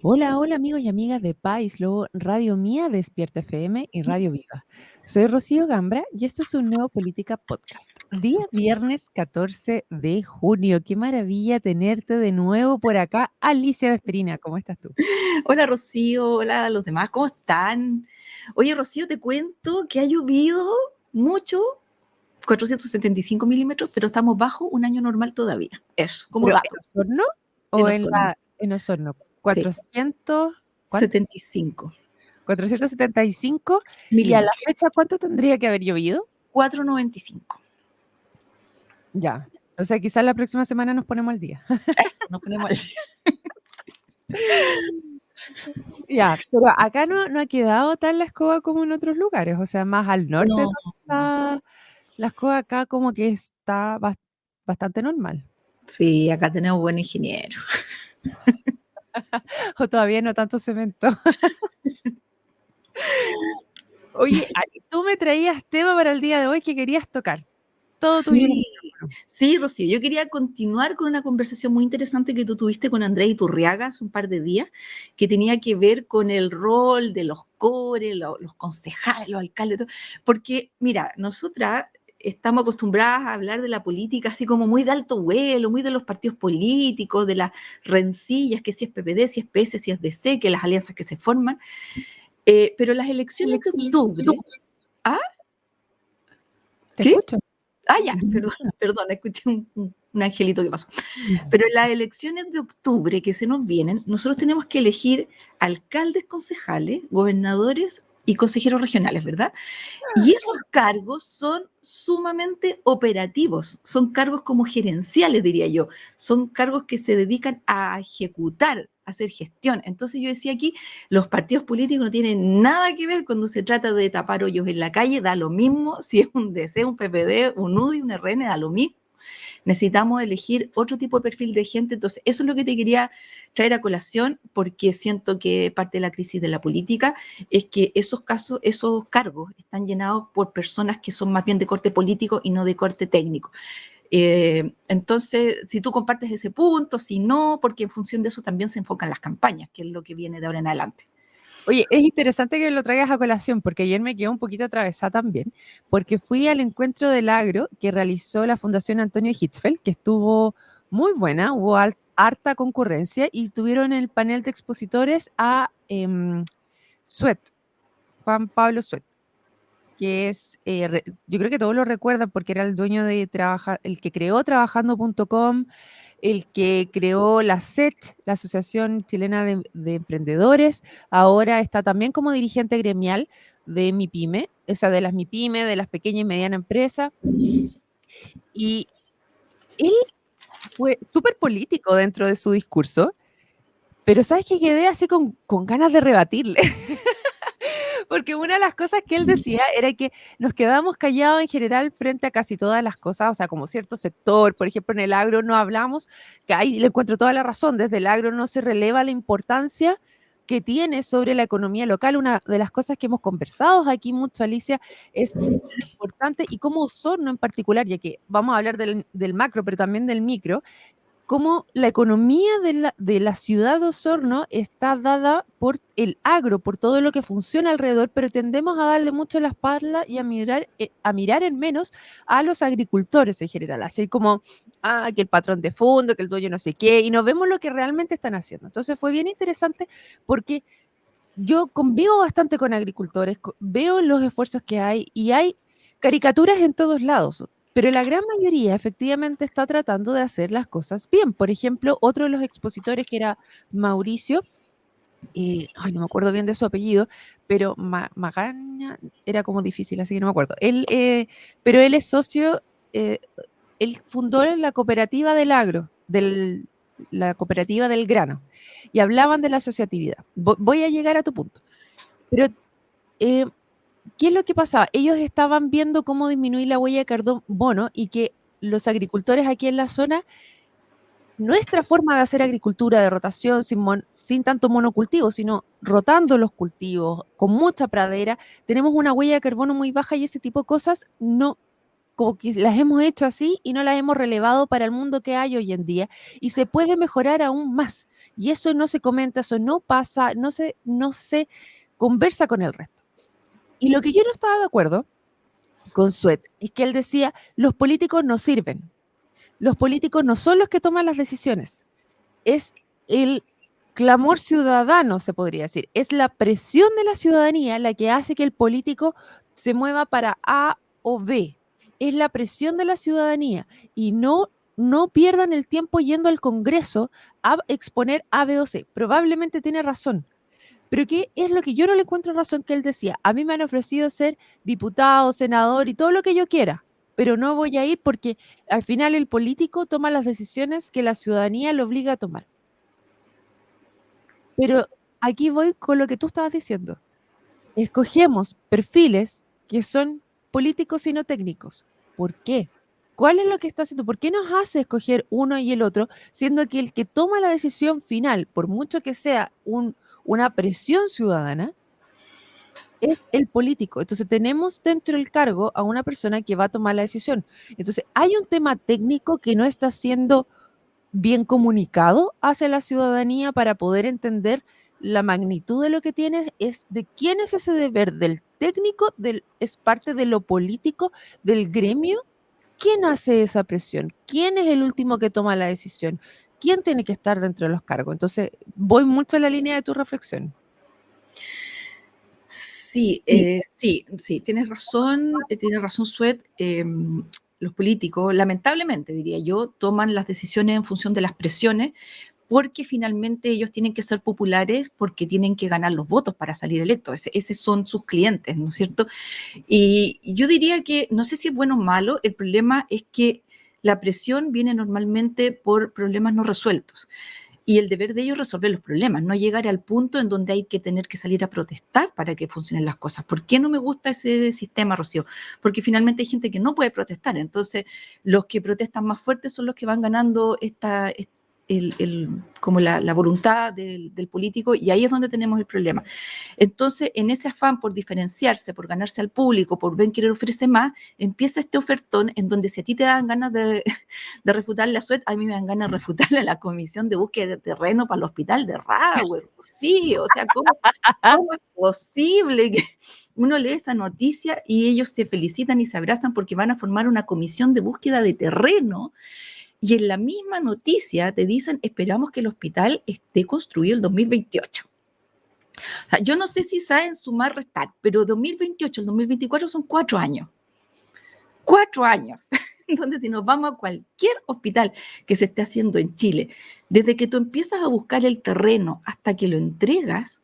Hola, hola amigos y amigas de País Lobo, Radio Mía, Despierta FM y Radio Viva. Soy Rocío Gambra y esto es un nuevo Política Podcast. Día viernes 14 de junio. Qué maravilla tenerte de nuevo por acá. Alicia Vesperina, ¿cómo estás tú? Hola Rocío, hola a los demás, ¿cómo están? Oye Rocío, te cuento que ha llovido mucho, 475 milímetros, pero estamos bajo un año normal todavía. Eso, como ¿Pero en dato, Osorno en o Osorno. en Osorno? Sí, 400, ¿cuánto? 75 475 y a la milímetros, fecha, ¿cuánto tendría que haber llovido? 495. Ya. O sea, quizás la próxima semana nos ponemos al día. Eso, nos ponemos al día. Ya, pero acá no ha quedado tan la escoba como en otros lugares, o sea, más al norte No, donde está la escoba, acá como que está bastante normal. sí, acá tenemos buen ingeniero. O todavía no tanto cemento. Oye, Ali, tú me traías tema para el día de hoy que querías tocar. Todo tuyo los Sí, micrófonos. sí, Rocío, yo quería continuar con una conversación muy interesante que tú tuviste con Andrés Iturriaga hace un par de días, que tenía que ver con el rol de los cores, los concejales, los alcaldes, todo. Porque, mira, nosotras estamos acostumbradas a hablar de la política así como muy de alto vuelo, muy de los partidos políticos, de las rencillas, que si es PPD, si es PS, si es DC, que las alianzas que se forman, pero las elecciones de octubre, ¿ah? Te ¿Qué? escucho. Ah, ya, perdón, escuché un angelito que pasó. Pero en las elecciones de octubre que se nos vienen, nosotros tenemos que elegir alcaldes, concejales, gobernadores y consejeros regionales, ¿verdad? Y esos cargos son sumamente operativos, son cargos como gerenciales, diría yo, son cargos que se dedican a ejecutar, a hacer gestión. Entonces yo decía aquí, los partidos políticos no tienen nada que ver cuando se trata de tapar hoyos en la calle, da lo mismo si es un DC, un PPD, un UDI, un RN, da lo mismo. Necesitamos elegir otro tipo de perfil de gente. Entonces, eso es lo que te quería traer a colación, porque siento que parte de la crisis de la política es que esos casos, esos cargos están llenados por personas que son más bien de corte político y no de corte técnico. Entonces, si tú compartes ese punto, si no, porque en función de eso también se enfocan las campañas, que es lo que viene de ahora en adelante. Oye, es interesante que lo traigas a colación, porque ayer me quedé un poquito atravesada también, porque fui al encuentro del agro que realizó la Fundación Antonio Hitzfeld, que estuvo muy buena, hubo harta concurrencia y tuvieron el panel de expositores a Suet, Juan Pablo Suet, que es, yo creo que todos lo recuerdan porque era el dueño de el que creó trabajando.com, el que creó la SET, la Asociación Chilena de Emprendedores, ahora está también como dirigente gremial de MIPYME, o sea, de las MIPYME, de las pequeñas y medianas empresas, y él fue súper político dentro de su discurso, pero ¿sabes qué? Quedé así con ganas de rebatirle. Porque una de las cosas que él decía era que nos quedamos callados en general frente a casi todas las cosas, o sea, como cierto sector, por ejemplo, en el agro no hablamos, que ahí le encuentro toda la razón, desde el agro no se releva la importancia que tiene sobre la economía local. Una de las cosas que hemos conversado aquí mucho, Alicia, es importante y cómo Osorno en particular, ya que vamos a hablar del macro, pero también del micro, cómo la economía de la ciudad de Osorno está dada por el agro, por todo lo que funciona alrededor, pero tendemos a darle mucho la espalda y a mirar en menos a los agricultores en general, así como, que el patrón de fondo, que el dueño no sé qué, y no vemos lo que realmente están haciendo. Entonces fue bien interesante porque yo convivo bastante con agricultores, veo los esfuerzos que hay y hay caricaturas en todos lados, pero la gran mayoría efectivamente está tratando de hacer las cosas bien. Por ejemplo, otro de los expositores que era Mauricio, ay, no me acuerdo bien de su apellido, pero Magaña era como difícil, así que no me acuerdo. Pero él es socio, eh, él fundó la cooperativa del agro, la cooperativa del grano, y hablaban de la asociatividad. Voy a llegar a tu punto. Pero, eh, ¿qué es lo que pasaba? Ellos estaban viendo cómo disminuir la huella de carbono y que los agricultores aquí en la zona, nuestra forma de hacer agricultura de rotación sin tanto monocultivo, sino rotando los cultivos, con mucha pradera, tenemos una huella de carbono muy baja y ese tipo de cosas como que las hemos hecho así y no las hemos relevado para el mundo que hay hoy en día y se puede mejorar aún más. Y eso no se comenta, eso no pasa, no se conversa con el resto. Y lo que yo no estaba de acuerdo con Sweat es que él decía, los políticos no sirven, los políticos no son los que toman las decisiones, es el clamor ciudadano, se podría decir, es la presión de la ciudadanía la que hace que el político se mueva para A o B, es la presión de la ciudadanía y no pierdan el tiempo yendo al Congreso a exponer A, B o C. Probablemente tiene razón, pero ¿qué es lo que yo no le encuentro razón que él decía? A mí me han ofrecido ser diputado, senador y todo lo que yo quiera, pero no voy a ir porque al final el político toma las decisiones que la ciudadanía lo obliga a tomar. Pero aquí voy con lo que tú estabas diciendo. Escogemos perfiles que son políticos y no técnicos. ¿Por qué? ¿Cuál es lo que está haciendo? ¿Por qué nos hace escoger uno y el otro, siendo que el que toma la decisión final, por mucho que sea una presión ciudadana, es el político? Entonces tenemos dentro del cargo a una persona que va a tomar la decisión. Entonces hay un tema técnico que no está siendo bien comunicado hacia la ciudadanía para poder entender la magnitud de lo que tienes, es de quién es ese deber, del técnico, es parte de lo político, del gremio. ¿Quién hace esa presión? ¿Quién es el último que toma la decisión? ¿Quién tiene que estar dentro de los cargos? Entonces, voy mucho en la línea de tu reflexión. Sí, Sí. sí, tienes razón, Suet. Los políticos, lamentablemente, diría yo, toman las decisiones en función de las presiones, porque finalmente ellos tienen que ser populares, porque tienen que ganar los votos para salir electos. Esos son sus clientes, ¿no es cierto? Y yo diría que, no sé si es bueno o malo, el problema es que la presión viene normalmente por problemas no resueltos. Y el deber de ellos es resolver los problemas, no llegar al punto en donde hay que tener que salir a protestar para que funcionen las cosas. ¿Por qué no me gusta ese sistema, Rocío? Porque finalmente hay gente que no puede protestar. Entonces, los que protestan más fuertes son los que van ganando como la voluntad del político, y ahí es donde tenemos el problema. Entonces, en ese afán por diferenciarse, por ganarse al público, por ver quién ofrece más, empieza este ofertón en donde si a ti te dan ganas de refutarle a Suet, a mí me dan ganas de refutarle a la Comisión de Búsqueda de Terreno para el Hospital de Rahue. Sí, o sea, ¿cómo es posible que uno lee esa noticia y ellos se felicitan y se abrazan porque van a formar una comisión de búsqueda de terreno? Y en la misma noticia te dicen, esperamos que el hospital esté construido en 2028. O sea, yo no sé si saben sumar, restar, pero 2028 al 2024 son 4 años. 4 años. Entonces, si nos vamos a cualquier hospital que se esté haciendo en Chile, desde que tú empiezas a buscar el terreno hasta que lo entregas,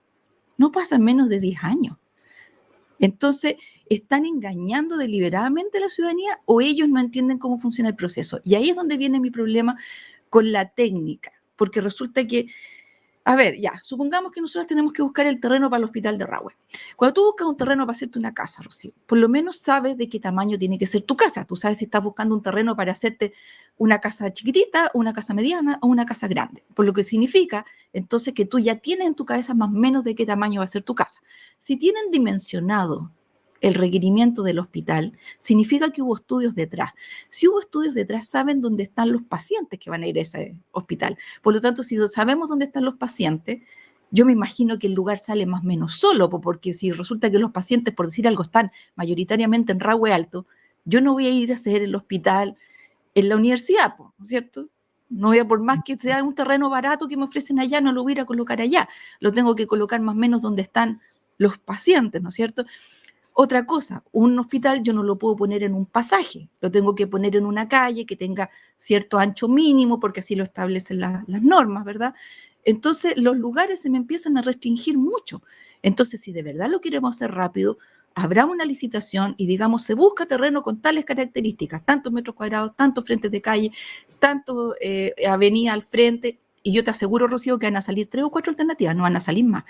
no pasan menos de 10 años. Entonces, ¿están engañando deliberadamente a la ciudadanía o ellos no entienden cómo funciona el proceso? Y ahí es donde viene mi problema con la técnica, porque resulta que, a ver, ya, supongamos que nosotros tenemos que buscar el terreno para el hospital de Rahue. Cuando tú buscas un terreno para hacerte una casa, Rocío, por lo menos sabes de qué tamaño tiene que ser tu casa. Tú sabes si estás buscando un terreno para hacerte una casa chiquitita, una casa mediana o una casa grande. Por lo que significa, entonces, que tú ya tienes en tu cabeza más o menos de qué tamaño va a ser tu casa. Si tienen dimensionado el requerimiento del hospital, significa que hubo estudios detrás. Si hubo estudios detrás, saben dónde están los pacientes que van a ir a ese hospital. Por lo tanto, si sabemos dónde están los pacientes, yo me imagino que el lugar sale más o menos solo, porque si resulta que los pacientes, por decir algo, están mayoritariamente en Rahue Alto, yo no voy a ir a hacer el hospital en la universidad, ¿no es cierto? No voy a, por más que sea un terreno barato que me ofrecen allá, no lo voy a ir a colocar allá. Lo tengo que colocar más o menos donde están los pacientes, ¿no es cierto? Otra cosa, un hospital yo no lo puedo poner en un pasaje, lo tengo que poner en una calle que tenga cierto ancho mínimo, porque así lo establecen las normas, ¿verdad? Entonces los lugares se me empiezan a restringir mucho. Entonces, si de verdad lo queremos hacer rápido, habrá una licitación y digamos, se busca terreno con tales características, tantos metros cuadrados, tantos frentes de calle, tanto avenida al frente, y yo te aseguro, Rocío, que van a salir 3 o 4 alternativas, no van a salir más.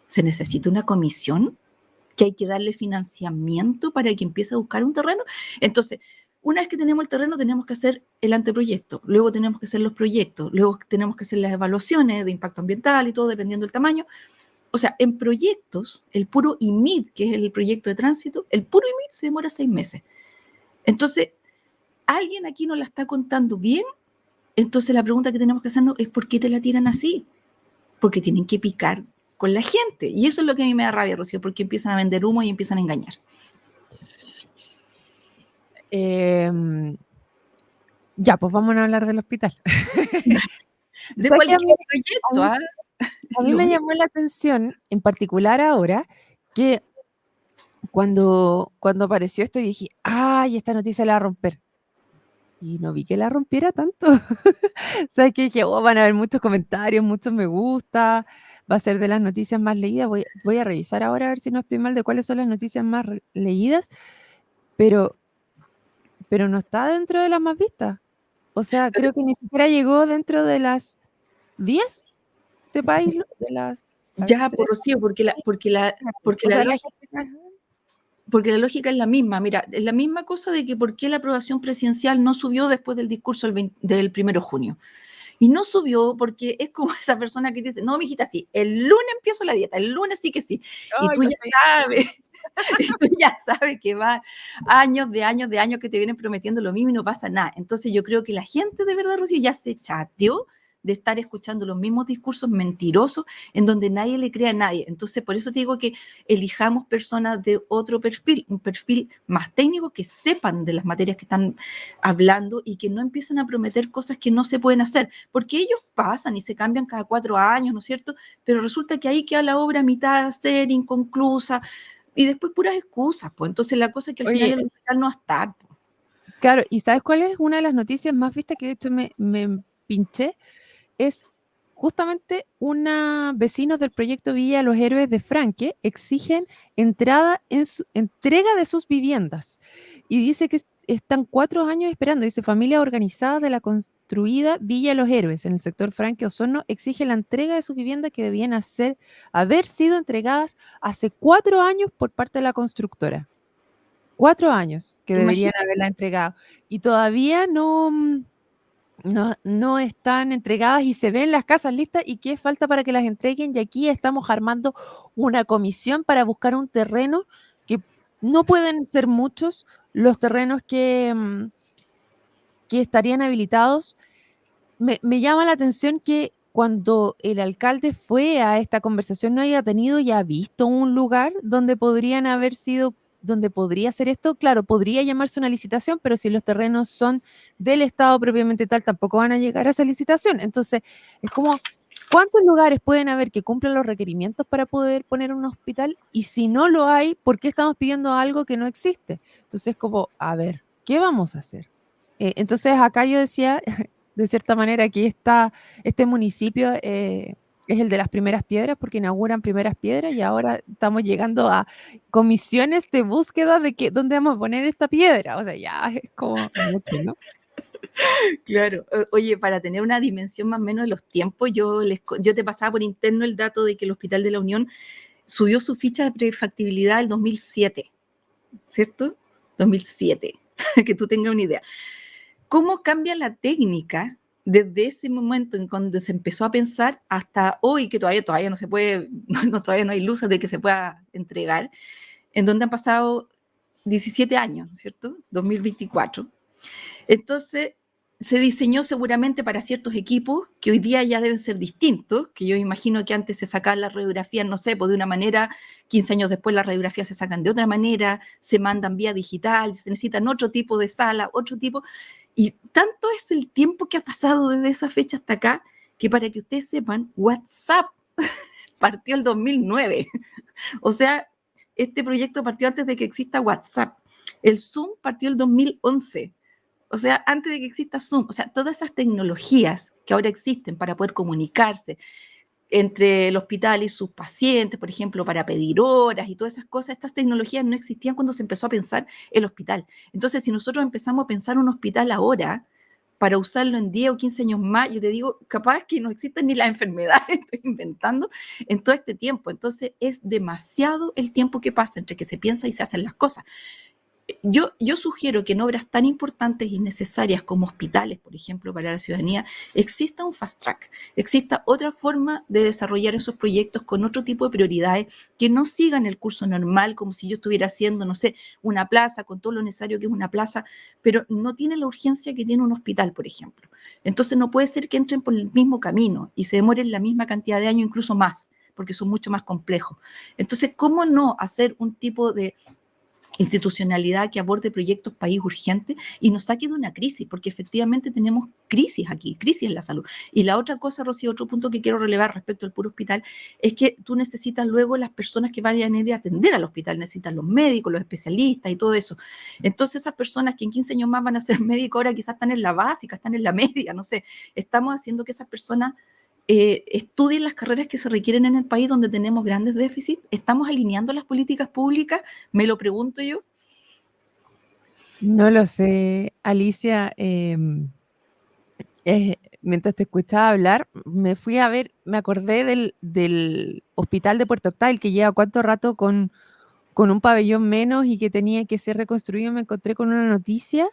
Se necesita una comisión que hay que darle financiamiento para que empiece a buscar un terreno. Entonces, una vez que tenemos el terreno, tenemos que hacer el anteproyecto, luego tenemos que hacer los proyectos, luego tenemos que hacer las evaluaciones de impacto ambiental y todo, dependiendo del tamaño. O sea, en proyectos, el puro IMID, que es el proyecto de tránsito, el puro IMID se demora 6 meses. Entonces, alguien aquí nos la está contando bien, entonces la pregunta que tenemos que hacernos es ¿por qué te la tiran así? Porque tienen que picar con la gente. Y eso es lo que a mí me da rabia, Rocío, porque empiezan a vender humo y empiezan a engañar. Ya, pues vamos a hablar del hospital. De ¿Sabes qué? cualquier proyecto, ¿ah? A mí me llamó la atención, en particular ahora, que cuando apareció esto dije, ay, esta noticia la va a romper. Y no vi que la rompiera tanto. ¿Sabes qué? Dije, oh, van a haber muchos comentarios, muchos me gusta, va a ser de las noticias más leídas. Voy a revisar ahora a ver si no estoy mal de cuáles son las noticias más leídas, pero no está dentro de las más vistas. O sea, creo que ni siquiera llegó dentro de las 10 de país, de las, a ver, Ya, por 3, Rocío, o sea, la gente, porque la lógica es la misma. Mira, es la misma cosa de que por qué la aprobación presidencial no subió después del discurso del 1 de junio. Y no subió porque es como esa persona que dice, no, mijita, sí, el lunes empiezo la dieta, el lunes sí que sí. Y ay, tú yo ya estoy, sabes, y tú ya sabes que va años de años de años que te vienen prometiendo lo mismo y no pasa nada. Entonces yo creo que la gente de verdad, Rocío, ya se chateó de estar escuchando los mismos discursos mentirosos en donde nadie le cree a nadie. Entonces, por eso te digo que elijamos personas de otro perfil, un perfil más técnico, que sepan de las materias que están hablando y que no empiecen a prometer cosas que no se pueden hacer, porque ellos pasan y se cambian cada 4 años, ¿no es cierto? Pero resulta que ahí queda la obra a mitad de hacer, inconclusa, y después puras excusas, pues. Entonces la cosa es que al final oye, el hospital no va a estar, pues. claro, ¿y sabes cuál es una de las noticias más vistas que de hecho me pinché? Es justamente una vecinos del proyecto Villa Los Héroes de Franque exigen entrega de sus viviendas. Y dice que están 4 años esperando. Dice, familia organizada de la construida Villa Los Héroes en el sector Franque Osorno exige la entrega de sus viviendas que debían haber sido entregadas hace 4 años por parte de la constructora. 4 años que deberían Imagínate. haberla entregado. Y todavía no están entregadas y se ven las casas listas y qué falta para que las entreguen. Y aquí estamos armando una comisión para buscar un terreno que no pueden ser muchos los terrenos que estarían habilitados. Me llama la atención que cuando el alcalde fue a esta conversación no haya tenido ya visto un lugar donde podrían haber sido, donde podría ser esto. Claro, podría llamarse una licitación, pero si los terrenos son del Estado propiamente tal, tampoco van a llegar a esa licitación. Entonces, es como, ¿cuántos lugares pueden haber que cumplan los requerimientos para poder poner un hospital? Y si no lo hay, ¿por qué estamos pidiendo algo que no existe? Entonces, como, a ver, ¿qué vamos a hacer? Entonces, acá yo decía, de cierta manera, que este municipio es el de las primeras piedras porque inauguran primeras piedras y ahora estamos llegando a comisiones de búsqueda de dónde vamos a poner esta piedra. O sea, ya es como mucho, ¿no? Claro. Oye, para tener una dimensión más o menos de los tiempos, yo te pasaba por interno el dato de que el Hospital de la Unión subió su ficha de prefactibilidad el 2007, ¿cierto? 2007, que tú tengas una idea. ¿Cómo cambia la técnica desde ese momento en cuando se empezó a pensar hasta hoy, que todavía no se puede, todavía no hay luces de que se pueda entregar, en donde han pasado 17 años, ¿cierto? 2024. Entonces, se diseñó seguramente para ciertos equipos que hoy día ya deben ser distintos, que yo imagino que antes se sacaban las radiografías, no sé, pues de una manera, 15 años después las radiografías se sacan de otra manera, se mandan vía digital, se necesitan otro tipo de sala, otro tipo, y tanto es el tiempo que ha pasado desde esa fecha hasta acá, que para que ustedes sepan, WhatsApp partió el 2009. O sea, este proyecto partió antes de que exista WhatsApp. El Zoom partió el 2011. O sea, antes de que exista Zoom, o sea, todas esas tecnologías que ahora existen para poder comunicarse entre el hospital y sus pacientes, por ejemplo, para pedir horas y todas esas cosas, estas tecnologías no existían cuando se empezó a pensar el hospital. Entonces, si nosotros empezamos a pensar un hospital ahora, para usarlo en 10 o 15 años más, yo te digo, capaz que no existen ni las enfermedades, estoy inventando, en todo este tiempo. Entonces, es demasiado el tiempo que pasa entre que se piensa y se hacen las cosas. yo sugiero que en obras tan importantes y necesarias como hospitales, por ejemplo, para la ciudadanía, exista un fast track, exista otra forma de desarrollar esos proyectos con otro tipo de prioridades, que no sigan el curso normal, como si yo estuviera haciendo, no sé, una plaza, con todo lo necesario que es una plaza, pero no tiene la urgencia que tiene un hospital, por ejemplo. Entonces no puede ser que entren por el mismo camino y se demoren la misma cantidad de años, incluso más, porque son mucho más complejos. Entonces, ¿cómo no hacer un tipo de institucionalidad que aborde proyectos país urgentes y nos saque de una crisis? Porque efectivamente tenemos crisis aquí, crisis en la salud. Y la otra cosa, Rocío, otro punto que quiero relevar respecto al puro hospital, es que tú necesitas luego las personas que vayan a ir a atender al hospital, necesitas los médicos, los especialistas y todo eso. Entonces esas personas que en 15 años más van a ser médicos, ahora quizás están en la básica, están en la media, no sé, estamos haciendo que esas personas estudien las carreras que se requieren en el país donde tenemos grandes déficits. ¿Estamos alineando las políticas públicas? Me lo pregunto yo. No lo sé, Alicia. Mientras te escuchaba hablar, me fui a ver, me acordé del hospital de Puerto Octay, que lleva cuánto rato con un pabellón menos y que tenía que ser reconstruido. Me encontré con una noticia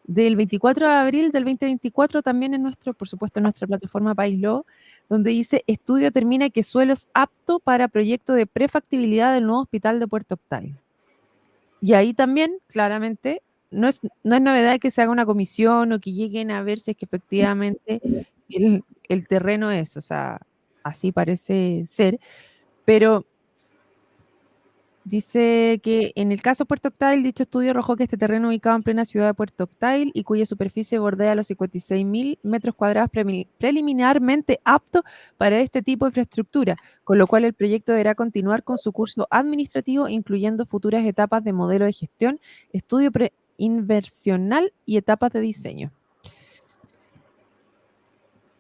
del 24 de abril del 2024, también en nuestro, por supuesto, en nuestra plataforma Paislo, donde dice: estudio determina que suelo es apto para proyecto de prefactibilidad del nuevo hospital de Puerto Octay. Y ahí también, claramente, no es novedad que se haga una comisión o que lleguen a ver si es que efectivamente el terreno es, o sea, así parece ser, pero dice que en el caso Puerto Octay, dicho estudio arrojó que este terreno ubicado en plena ciudad de Puerto Octay y cuya superficie bordea los 56.000 metros cuadrados preliminarmente apto para este tipo de infraestructura, con lo cual el proyecto deberá continuar con su curso administrativo, incluyendo futuras etapas de modelo de gestión, estudio preinversional y etapas de diseño.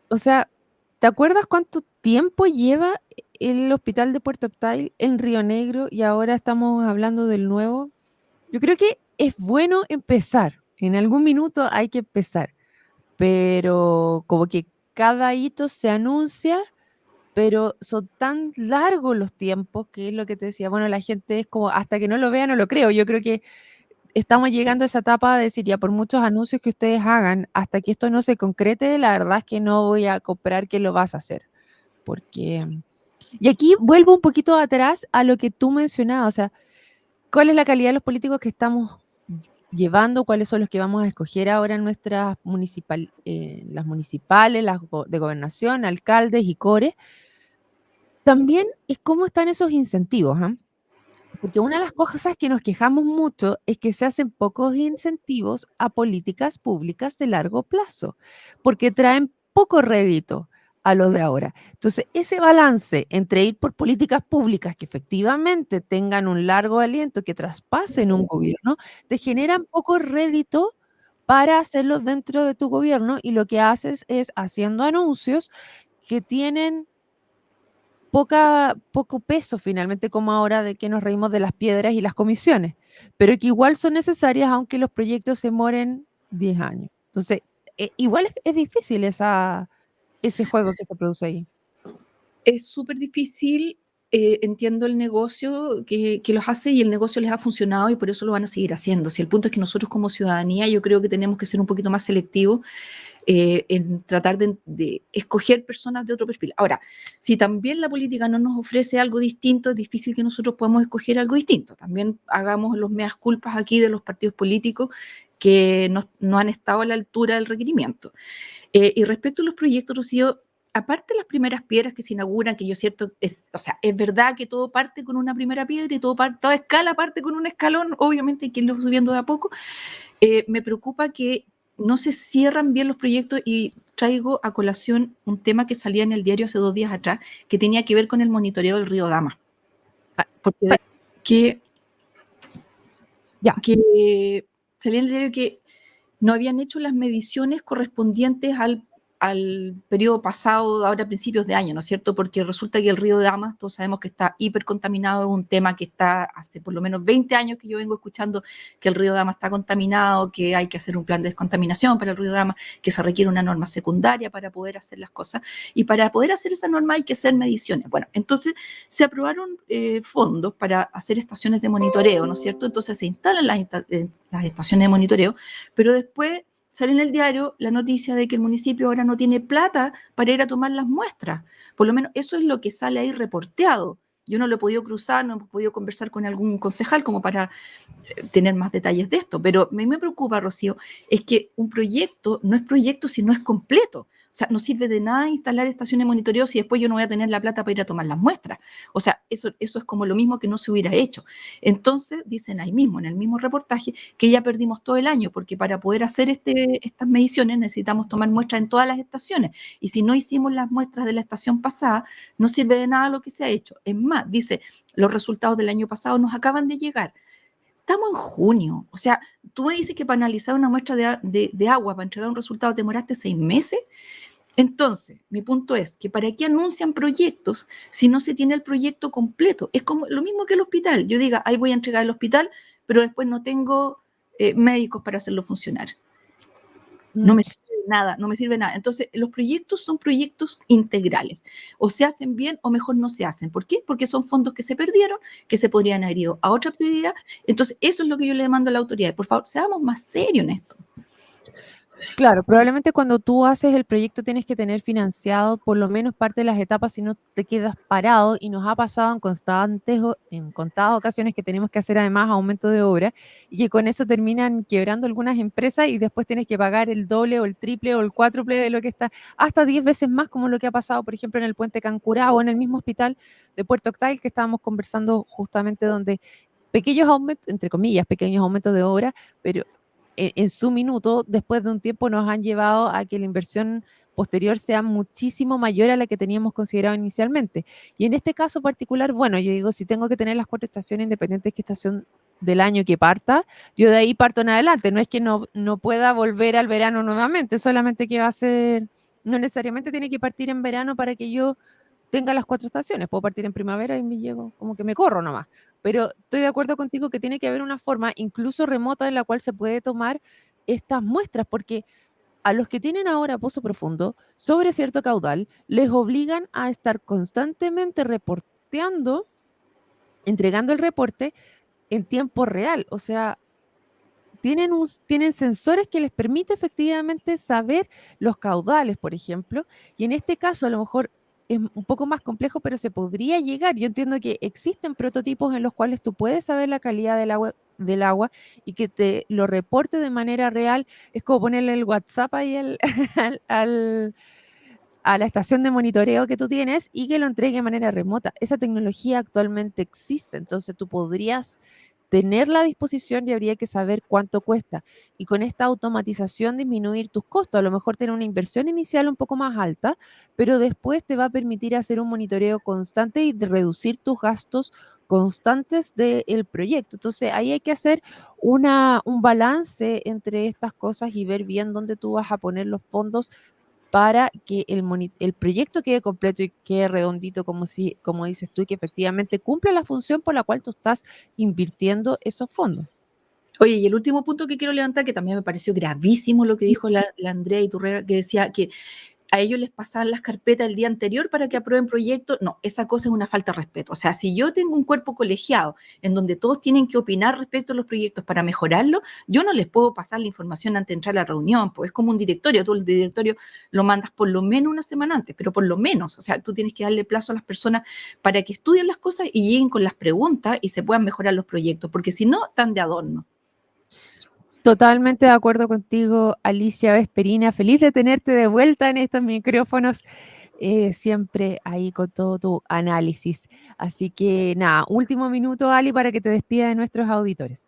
O sea, ¿te acuerdas cuánto tiempo lleva el hospital de Puerto Octay en Río Negro y ahora estamos hablando del nuevo? Yo creo que es bueno empezar. En algún minuto hay que empezar, pero como que cada hito se anuncia, pero son tan largos los tiempos, que es lo que te decía, bueno, la gente es como, hasta que no lo vea, no lo creo. Yo creo que estamos llegando a esa etapa de decir, ya por muchos anuncios que ustedes hagan, hasta que esto no se concrete, la verdad es que no voy a comprar que lo vas a hacer. Porque, y aquí vuelvo un poquito atrás a lo que tú mencionabas, o sea, ¿cuál es la calidad de los políticos que estamos llevando? ¿Cuáles son los que vamos a escoger ahora en nuestras las municipales, de gobernación, alcaldes y cores? También es cómo están esos incentivos, ¿ah? Porque una de las cosas que nos quejamos mucho es que se hacen pocos incentivos a políticas públicas de largo plazo, porque traen poco rédito a lo de ahora. Entonces, ese balance entre ir por políticas públicas que efectivamente tengan un largo aliento, que traspasen un gobierno, te generan poco rédito para hacerlo dentro de tu gobierno, y lo que haces es haciendo anuncios que tienen poco peso finalmente, como ahora de que nos reímos de las piedras y las comisiones, pero que igual son necesarias aunque los proyectos se demoren 10 años. Entonces, igual es difícil ese juego que se produce ahí. Es súper difícil, entiendo el negocio que los hace y el negocio les ha funcionado y por eso lo van a seguir haciendo. Si el punto es que nosotros como ciudadanía yo creo que tenemos que ser un poquito más selectivos en tratar de escoger personas de otro perfil. Ahora, si también la política no nos ofrece algo distinto, es difícil que nosotros podamos escoger algo distinto. También hagamos los meas culpas aquí de los partidos políticos que no han estado a la altura del requerimiento. Y respecto a los proyectos, Rocío, aparte de las primeras piedras que se inauguran, que yo cierto, o sea, es verdad que todo parte con una primera piedra y toda escala parte con un escalón, obviamente hay que irlo subiendo de a poco. Me preocupa que no se cierran bien los proyectos y traigo a colación un tema que salía en el diario hace 2 días atrás, que tenía que ver con el monitoreo del río Dama. Ah, Que ya, salía en el diario que no habían hecho las mediciones correspondientes al al periodo pasado, ahora a principios de año, ¿no es cierto? Porque resulta que el río Damas, todos sabemos que está hipercontaminado, es un tema que está hace por lo menos 20 años que yo vengo escuchando que el río Damas está contaminado, que hay que hacer un plan de descontaminación para el río Damas, que se requiere una norma secundaria para poder hacer las cosas, y para poder hacer esa norma hay que hacer mediciones. Bueno, entonces se aprobaron fondos para hacer estaciones de monitoreo, ¿no es cierto? Entonces se instalan las estaciones de monitoreo, pero después sale en el diario la noticia de que el municipio ahora no tiene plata para ir a tomar las muestras. Por lo menos eso es lo que sale ahí reporteado. Yo no lo he podido cruzar, no he podido conversar con algún concejal como para tener más detalles de esto, pero a mí me preocupa, Rocío, es que un proyecto no es proyecto si no es completo. O sea, no sirve de nada instalar estaciones de monitoreo si después yo no voy a tener la plata para ir a tomar las muestras. O sea, eso es como lo mismo que no se hubiera hecho. Entonces, dicen ahí mismo, en el mismo reportaje, que ya perdimos todo el año, porque para poder hacer estas mediciones necesitamos tomar muestras en todas las estaciones. Y si no hicimos las muestras de la estación pasada, no sirve de nada lo que se ha hecho. Es más, dice, los resultados del año pasado nos acaban de llegar. Estamos en junio, o sea, tú me dices que para analizar una muestra de agua, para entregar un resultado, te demoraste 6 meses. Entonces, mi punto es que ¿para qué anuncian proyectos si no se tiene el proyecto completo? Es como lo mismo que el hospital. Yo diga, ahí voy a entregar el hospital, pero después no tengo médicos para hacerlo funcionar. No me sirve nada, no me sirve nada. Entonces, los proyectos son proyectos integrales. O se hacen bien o mejor no se hacen. ¿Por qué? Porque son fondos que se perdieron, que se podrían haber ido a otra prioridad. Entonces, eso es lo que yo le demando a la autoridad. Por favor, seamos más serios en esto. Claro, probablemente cuando tú haces el proyecto tienes que tener financiado por lo menos parte de las etapas, si no te quedas parado, y nos ha pasado en contadas ocasiones que tenemos que hacer además aumento de obra y que con eso terminan quebrando algunas empresas y después tienes que pagar el doble o el triple o el cuádruple de lo que está, hasta 10 veces más, como lo que ha pasado, por ejemplo, en el puente Cancurá o en el mismo hospital de Puerto Octay que estábamos conversando justamente, donde pequeños aumentos, entre comillas, pequeños aumentos de obra, pero en su minuto, después de un tiempo, nos han llevado a que la inversión posterior sea muchísimo mayor a la que teníamos considerado inicialmente. Y en este caso particular, bueno, yo digo, si tengo que tener las 4 estaciones, independientes de qué estación del año que parta, yo de ahí parto en adelante. No es que no pueda volver al verano nuevamente, solamente que va a ser, no necesariamente tiene que partir en verano para que yo tenga las 4 estaciones. Puedo partir en primavera y me llego, como que me corro nomás. Pero estoy de acuerdo contigo que tiene que haber una forma, incluso remota, en la cual se puede tomar estas muestras, porque a los que tienen ahora pozo profundo sobre cierto caudal, les obligan a estar constantemente reporteando, entregando el reporte en tiempo real. O sea, tienen sensores que les permite efectivamente saber los caudales, por ejemplo, y en este caso a lo mejor es un poco más complejo, pero se podría llegar. Yo entiendo que existen prototipos en los cuales tú puedes saber la calidad del agua y que te lo reporte de manera real. Es como ponerle el WhatsApp ahí a la estación de monitoreo que tú tienes y que lo entregue de manera remota. Esa tecnología actualmente existe, entonces tú podrías tenerla a disposición y habría que saber cuánto cuesta. Y con esta automatización disminuir tus costos. A lo mejor tener una inversión inicial un poco más alta, pero después te va a permitir hacer un monitoreo constante y de reducir tus gastos constantes del proyecto. Entonces ahí hay que hacer un balance entre estas cosas y ver bien dónde tú vas a poner los fondos para que el proyecto quede completo y quede redondito, como dices tú, y que efectivamente cumpla la función por la cual tú estás invirtiendo esos fondos. Oye, y el último punto que quiero levantar, que también me pareció gravísimo lo que dijo la Andrea Iturrega, que decía que a ellos les pasaban las carpetas el día anterior para que aprueben proyectos. No, esa cosa es una falta de respeto. O sea, si yo tengo un cuerpo colegiado en donde todos tienen que opinar respecto a los proyectos para mejorarlo, yo no les puedo pasar la información antes de entrar a la reunión, pues es como un directorio. Tú el directorio lo mandas por lo menos una semana antes, pero por lo menos, o sea, tú tienes que darle plazo a las personas para que estudien las cosas y lleguen con las preguntas y se puedan mejorar los proyectos, porque si no, están de adorno. Totalmente de acuerdo contigo, Alicia Vesperina. Feliz de tenerte de vuelta en estos micrófonos, siempre ahí con todo tu análisis. Así que nada, último minuto, Ali, para que te despida de nuestros auditores.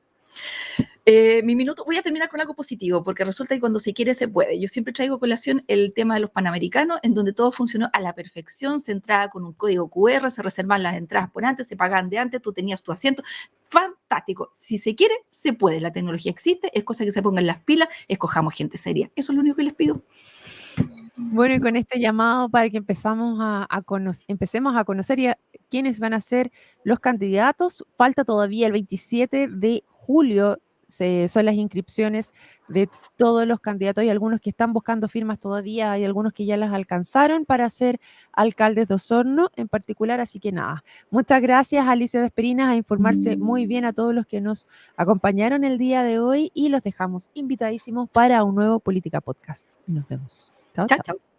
Mi minuto, voy a terminar con algo positivo, porque resulta que cuando se quiere se puede. Yo siempre traigo a colación el tema de los panamericanos, en donde todo funcionó a la perfección, se entraba con un código QR, se reservaban las entradas por antes, se pagaban de antes, tú tenías tu asiento. Fantástico. Si se quiere, se puede. La tecnología existe, es cosa que se pongan las pilas, escojamos gente seria. Eso es lo único que les pido. Bueno, y con este llamado para que empecemos empecemos a conocer quiénes van a ser los candidatos, falta todavía el 27 de julio, son las inscripciones de todos los candidatos. Hay algunos que están buscando firmas todavía, hay algunos que ya las alcanzaron para ser alcaldes de Osorno en particular, así que nada. Muchas gracias, Alicia Vesperinas, a informarse muy bien a todos los que nos acompañaron el día de hoy y los dejamos invitadísimos para un nuevo Política Podcast. Nos vemos. Chao, Chao, chao. chao.